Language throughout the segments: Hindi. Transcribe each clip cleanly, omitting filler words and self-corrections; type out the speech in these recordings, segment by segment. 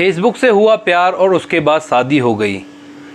फेसबुक से हुआ प्यार और उसके बाद शादी हो गई।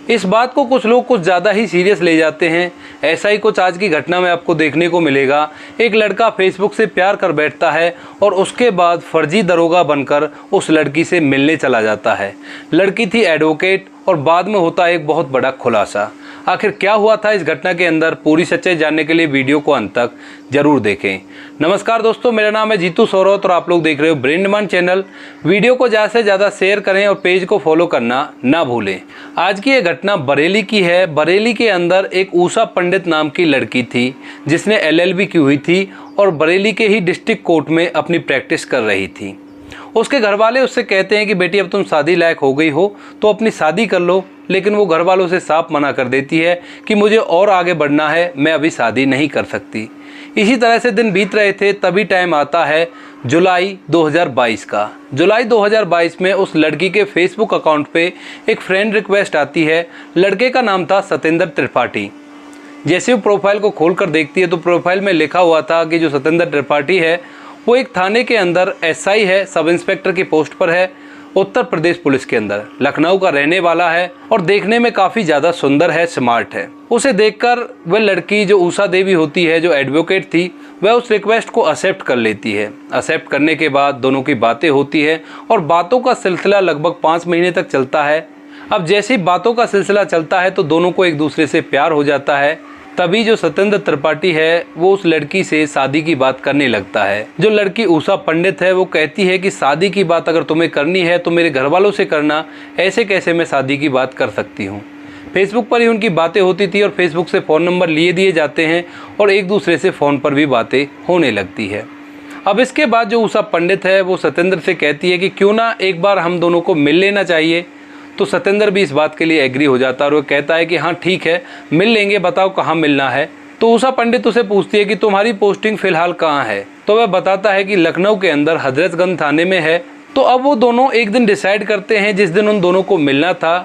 इस बात को कुछ लोग कुछ ज़्यादा ही सीरियस ले जाते हैं। ऐसा ही कुछ आज की घटना में आपको देखने को मिलेगा। एक लड़का फेसबुक से प्यार कर बैठता है और उसके बाद फर्जी दरोगा बनकर उस लड़की से मिलने चला जाता है। लड़की थी एडवोकेट और बाद में होता है एक बहुत बड़ा खुलासा। आखिर क्या हुआ था इस घटना के अंदर, पूरी सच्चाई जानने के लिए वीडियो को अंत तक जरूर देखें। नमस्कार दोस्तों, मेरा नाम है जीतू सौरत और आप लोग देख रहे हो ब्रेन डिमांड चैनल। वीडियो को ज़्यादा से ज़्यादा शेयर करें और पेज को फॉलो करना ना भूलें। आज की ये घटना बरेली की है। बरेली के अंदर एक ऊषा पंडित नाम की लड़की थी जिसने LLB की हुई थी और बरेली के ही डिस्ट्रिक्ट कोर्ट में अपनी प्रैक्टिस कर रही थी। उसके घर वाले उससे कहते हैं कि बेटी अब तुम शादी लायक हो गई हो तो अपनी शादी कर लो, लेकिन वो घर वालों से साफ मना कर देती है कि मुझे और आगे बढ़ना है, मैं अभी शादी नहीं कर सकती। इसी तरह से दिन बीत रहे थे, तभी टाइम आता है जुलाई 2022 का। जुलाई 2022 में उस लड़की के फेसबुक अकाउंट पे एक फ्रेंड रिक्वेस्ट आती है। लड़के का नाम था सतेंद्र त्रिपाठी। जैसे वो प्रोफाइल को खोल कर देखती है तो प्रोफाइल में लिखा हुआ था कि जो सतेंद्र त्रिपाठी है वो एक थाने के अंदर SI है, सब इंस्पेक्टर की पोस्ट पर है, उत्तर प्रदेश पुलिस के अंदर। लखनऊ का रहने वाला है और देखने में काफ़ी ज़्यादा सुंदर है, स्मार्ट है। उसे देखकर वह लड़की जो ऊषा देवी होती है, जो एडवोकेट थी, वह उस रिक्वेस्ट को एक्सेप्ट कर लेती है। एक्सेप्ट करने के बाद दोनों की बातें होती है और बातों का सिलसिला लगभग 5 महीने तक चलता है। अब जैसे ही बातों का सिलसिला चलता है तो दोनों को एक दूसरे से प्यार हो जाता है। तभी जो सतेंद्र त्रिपाठी है वो उस लड़की से शादी की बात करने लगता है। जो लड़की ऊषा पंडित है वो कहती है कि शादी की बात अगर तुम्हें करनी है तो मेरे घर वालों से करना, ऐसे कैसे मैं शादी की बात कर सकती हूँ। फेसबुक पर ही उनकी बातें होती थी और फेसबुक से फ़ोन नंबर लिए दिए जाते हैं और एक दूसरे से फ़ोन पर भी बातें होने लगती है। अब इसके बाद जो ऊषा पंडित है वो सतेंद्र से कहती है कि क्यों ना एक बार हम दोनों को मिल लेना चाहिए। तो सतेंद्र भी इस बात के लिए एग्री हो जाता है और वो कहता है कि हाँ ठीक है, मिल लेंगे, बताओ कहाँ मिलना है। तो ऊषा पंडित उसे पूछती है कि तुम्हारी पोस्टिंग फ़िलहाल कहाँ है। तो वह बताता है कि लखनऊ के अंदर हजरतगंज थाने में है। तो अब वो दोनों एक दिन डिसाइड करते हैं जिस दिन उन दोनों को मिलना था।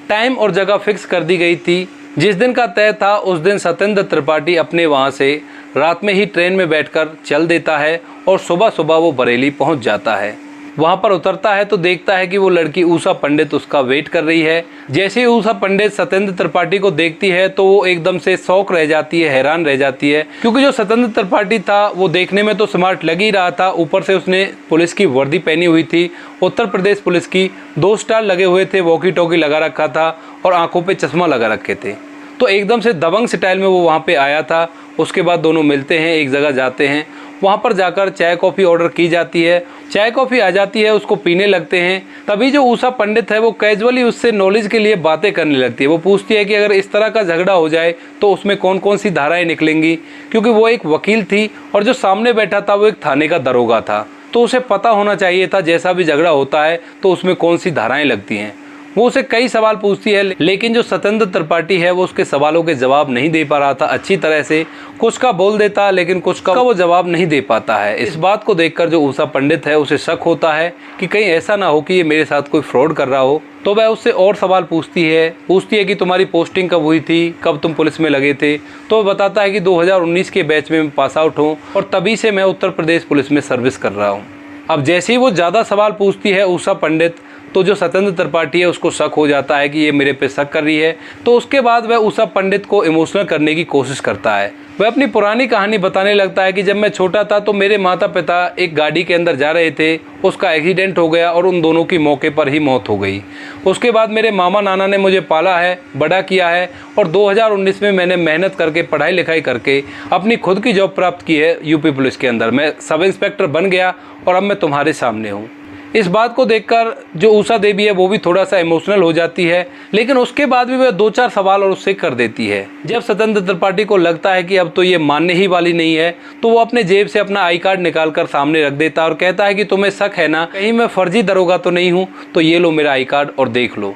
टाइम और जगह फिक्स कर दी गई थी। जिस दिन का तय था उस दिन सतेंद्र त्रिपाठी अपने वहाँ से रात में ही ट्रेन में बैठकर चल देता है और सुबह सुबह वो बरेली पहुँच जाता है। वहाँ पर उतरता है तो देखता है कि वो लड़की ऊषा पंडित उसका वेट कर रही है। जैसे ही ऊषा पंडित सतेंद्र त्रिपाठी को देखती है तो वो एकदम से शॉक रह जाती है, हैरान रह जाती है, क्योंकि जो सतेंद्र त्रिपाठी था वो देखने में तो स्मार्ट लग ही रहा था। ऊपर से उसने पुलिस की वर्दी पहनी हुई थी, उत्तर प्रदेश पुलिस की, 2 स्टार लगे हुए थे, वॉकी टॉकी लगा रखा था और आंखों पे चश्मा लगा रखे थे। तो एकदम से दबंग स्टाइल में वो वहाँ पे आया था। उसके बाद दोनों मिलते हैं, एक जगह जाते हैं। वहाँ पर जाकर चाय कॉफ़ी ऑर्डर की जाती है। चाय कॉफ़ी आ जाती है, उसको पीने लगते हैं। तभी जो ऊषा पंडित है वो कैजुअली उससे नॉलेज के लिए बातें करने लगती है। वो पूछती है कि अगर इस तरह का झगड़ा हो जाए तो उसमें कौन कौन सी धाराएं निकलेंगी, क्योंकि वो एक वकील थी और जो सामने बैठा था वो एक थाने का दरोगा था। तो उसे पता होना चाहिए था जैसा भी झगड़ा होता है तो उसमें कौन सी धाराएँ लगती हैं। वो उसे कई सवाल पूछती है, लेकिन जो सतेंद्र त्रिपाठी है वो उसके सवालों के जवाब नहीं दे पा रहा था अच्छी तरह से। कुछ का बोल देता लेकिन कुछ का वो जवाब नहीं दे पाता है। इस बात को देखकर जो ऊषा पंडित है उसे शक होता है कि कहीं ऐसा ना हो कि ये मेरे साथ कोई फ्रॉड कर रहा हो। तो वह उससे और सवाल पूछती है कि तुम्हारी पोस्टिंग कब हुई थी, कब तुम पुलिस में लगे थे। तो वह बताता है कि 2019 के बैच में मैं पास आउट हूँ और तभी से मैं उत्तर प्रदेश पुलिस में सर्विस कर रहा हूँ। अब जैसे ही वो ज़्यादा सवाल पूछती है ऊषा पंडित, तो जो सतेंद्र त्रिपाठी है उसको शक हो जाता है कि ये मेरे पे शक कर रही है। तो उसके बाद वह ऊषा पंडित को इमोशनल करने की कोशिश करता है। वह अपनी पुरानी कहानी बताने लगता है कि जब मैं छोटा था तो मेरे माता पिता एक गाड़ी के अंदर जा रहे थे, उसका एक्सीडेंट हो गया और उन दोनों की मौके पर ही मौत हो गई। उसके बाद मेरे मामा नाना ने मुझे पाला है, बड़ा किया है और 2019 में मैंने मेहनत करके, पढ़ाई लिखाई करके अपनी खुद की जॉब प्राप्त की है यूपी पुलिस के अंदर। मैं सब इंस्पेक्टर बन गया और अब मैं तुम्हारे सामने हूँ। इस बात को देखकर जो ऊषा देवी है वो भी थोड़ा सा इमोशनल हो जाती है, लेकिन उसके बाद भी वह 2-4 सवाल और उससे कर देती है। जब सतेंद्र त्रिपाठी को लगता है कि अब तो ये मानने ही वाली नहीं है तो वो अपने जेब से अपना आई कार्ड निकाल कर सामने रख देता है और कहता है कि तुम्हें शक है ना, कहीं मैं फर्जी दरोगा तो नहीं हूँ, तो ये लो मेरा आई कार्ड और देख लो।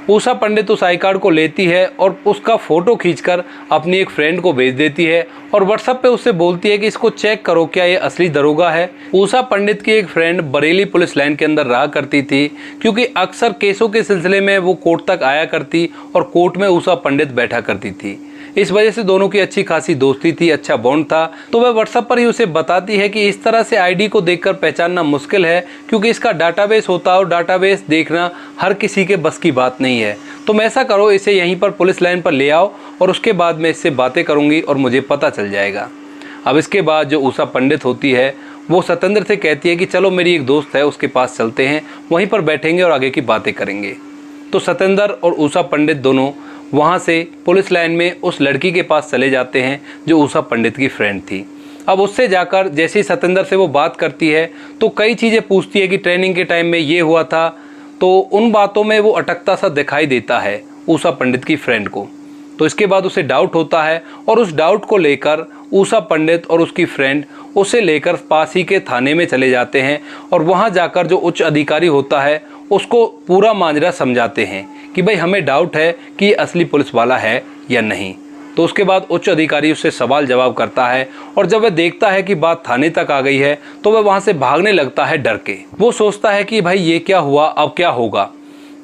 ऊषा पंडित उस आई कार्ड को लेती है और उसका फ़ोटो खींचकर अपनी एक फ्रेंड को भेज देती है और व्हाट्सएप पे उससे बोलती है कि इसको चेक करो क्या ये असली दरोगा है। ऊषा पंडित की एक फ्रेंड बरेली पुलिस लाइन के अंदर रहा करती थी, क्योंकि अक्सर केसों के सिलसिले में वो कोर्ट तक आया करती और कोर्ट में ऊषा पंडित बैठा करती थी। इस वजह से दोनों की अच्छी खासी दोस्ती थी, अच्छा बॉन्ड था। तो वह व्हाट्सएप पर ही उसे बताती है कि इस तरह से आईडी को देखकर पहचानना मुश्किल है, क्योंकि इसका डाटाबेस होता है और डाटाबेस देखना हर किसी के बस की बात नहीं है। तुम ऐसा करो, इसे यहीं पर पुलिस लाइन पर ले आओ और उसके बाद मैं इससे बातें करूंगी और मुझे पता चल जाएगा। अब इसके बाद जो उषा पंडित होती है वो सतेंद्र से कहती है कि चलो मेरी एक दोस्त है उसके पास चलते हैं, वहीं पर बैठेंगे और आगे की बातें करेंगे। तो सतेंद्र और उषा पंडित दोनों वहाँ से पुलिस लाइन में उस लड़की के पास चले जाते हैं जो उषा पंडित की फ्रेंड थी। अब उससे जाकर जैसे ही सतेंद्र से वो बात करती है तो कई चीज़ें पूछती है कि ट्रेनिंग के टाइम में ये हुआ था, तो उन बातों में वो अटकता सा दिखाई देता है उषा पंडित की फ्रेंड को। तो इसके बाद उसे डाउट होता है और उस डाउट को लेकर उषा पंडित और उसकी फ्रेंड उसे लेकर पास ही के थाने में चले जाते हैं और वहाँ जाकर जो उच्च अधिकारी होता है उसको पूरा माजरा समझाते हैं कि भाई हमें डाउट है कि ये असली पुलिस वाला है या नहीं। तो उसके बाद उच्च अधिकारी उससे सवाल जवाब करता है और जब वह देखता है कि बात थाने तक आ गई है तो वह वहाँ से भागने लगता है डर के। वो सोचता है कि भाई ये क्या हुआ, अब क्या होगा।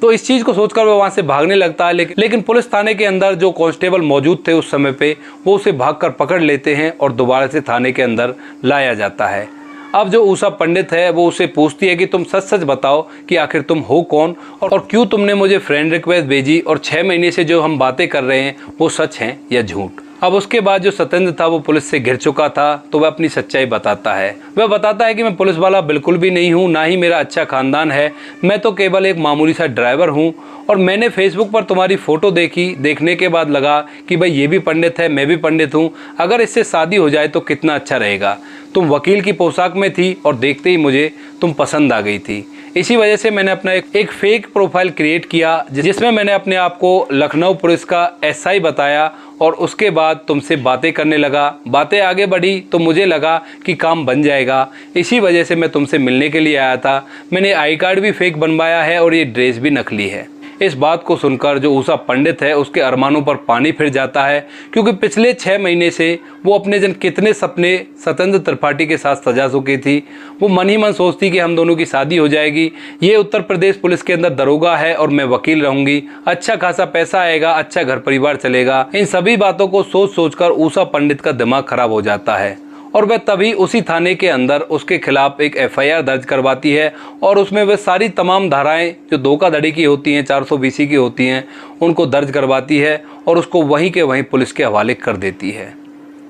तो इस चीज़ को सोचकर वह वहाँ से भागने लगता है, लेकिन पुलिस थाने के अंदर जो कांस्टेबल मौजूद थे उस समय पे वो उसे भागकर पकड़ लेते हैं और दोबारा से थाने के अंदर लाया जाता है। अब जो उषा पंडित है वो उसे पूछती है कि तुम सच सच बताओ कि आखिर तुम हो कौन और क्यों तुमने मुझे फ्रेंड रिक्वेस्ट भेजी और 6 महीने से जो हम बातें कर रहे हैं वो सच हैं या झूठ। अब उसके बाद जो सतेंद्र था वो पुलिस से घिर चुका था तो वह अपनी सच्चाई बताता है। वह बताता है कि मैं पुलिस वाला बिल्कुल भी नहीं हूँ, ना ही मेरा अच्छा खानदान है, मैं तो केवल एक मामूली सा ड्राइवर हूँ और मैंने फेसबुक पर तुम्हारी फ़ोटो देखी, देखने के बाद लगा कि भाई ये भी पंडित है, मैं भी पंडित हूँ, अगर इससे शादी हो जाए तो कितना अच्छा रहेगा। तुम वकील की पोशाक में थी और देखते ही मुझे तुम पसंद आ गई थी। इसी वजह से मैंने अपना एक फेक प्रोफाइल क्रिएट किया जिसमें मैंने अपने आप को लखनऊ पुलिस का एसआई बताया और उसके बाद तुमसे बातें करने लगा। बातें आगे बढ़ी तो मुझे लगा कि काम बन जाएगा, इसी वजह से मैं तुमसे मिलने के लिए आया था। मैंने आई कार्ड भी फेक बनवाया है और ये ड्रेस भी नकली है। इस बात को सुनकर जो उषा पंडित है उसके अरमानों पर पानी फिर जाता है, क्योंकि पिछले 6 महीने से वो अपने जन कितने सपने सतेंद्र त्रिपाठी के साथ सजा चुकी थी। वो मन ही मन सोचती कि हम दोनों की शादी हो जाएगी, ये उत्तर प्रदेश पुलिस के अंदर दरोगा है और मैं वकील रहूंगी, अच्छा खासा पैसा आएगा, अच्छा घर परिवार चलेगा। इन सभी बातों को सोच सोचकर उषा पंडित का दिमाग खराब हो जाता है और वह तभी उसी थाने के अंदर उसके खिलाफ एक एफआईआर दर्ज करवाती है और उसमें वह सारी तमाम धाराएं जो धोखाधड़ी की होती हैं, 420 की होती हैं, उनको दर्ज करवाती है और उसको वहीं के वहीं पुलिस के हवाले कर देती है।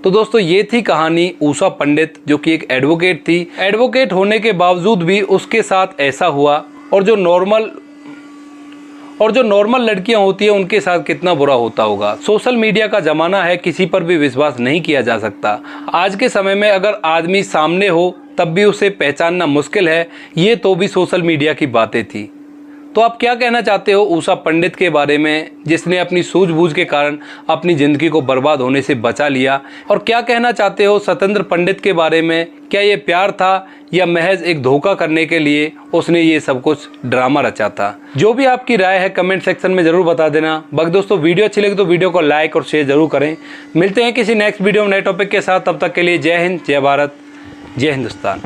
तो दोस्तों ये थी कहानी उषा पंडित जो कि एक एडवोकेट थी। एडवोकेट होने के बावजूद भी उसके साथ ऐसा हुआ और जो नॉर्मल लड़कियां होती हैं उनके साथ कितना बुरा होता होगा। सोशल मीडिया का ज़माना है, किसी पर भी विश्वास नहीं किया जा सकता। आज के समय में अगर आदमी सामने हो तब भी उसे पहचानना मुश्किल है, ये तो भी सोशल मीडिया की बातें थी। तो आप क्या कहना चाहते हो उषा पंडित के बारे में जिसने अपनी सूझबूझ के कारण अपनी ज़िंदगी को बर्बाद होने से बचा लिया, और क्या कहना चाहते हो सतेंद्र पंडित के बारे में? क्या ये प्यार था या महज एक धोखा करने के लिए उसने ये सब कुछ ड्रामा रचा था? जो भी आपकी राय है कमेंट सेक्शन में ज़रूर बता देना। बाकी दोस्तों वीडियो अच्छी लगी तो वीडियो को लाइक और शेयर ज़रूर करें। मिलते हैं किसी नेक्स्ट वीडियो में नए टॉपिक के साथ, तब तक के लिए जय हिंद, जय भारत, जय हिंदुस्तान।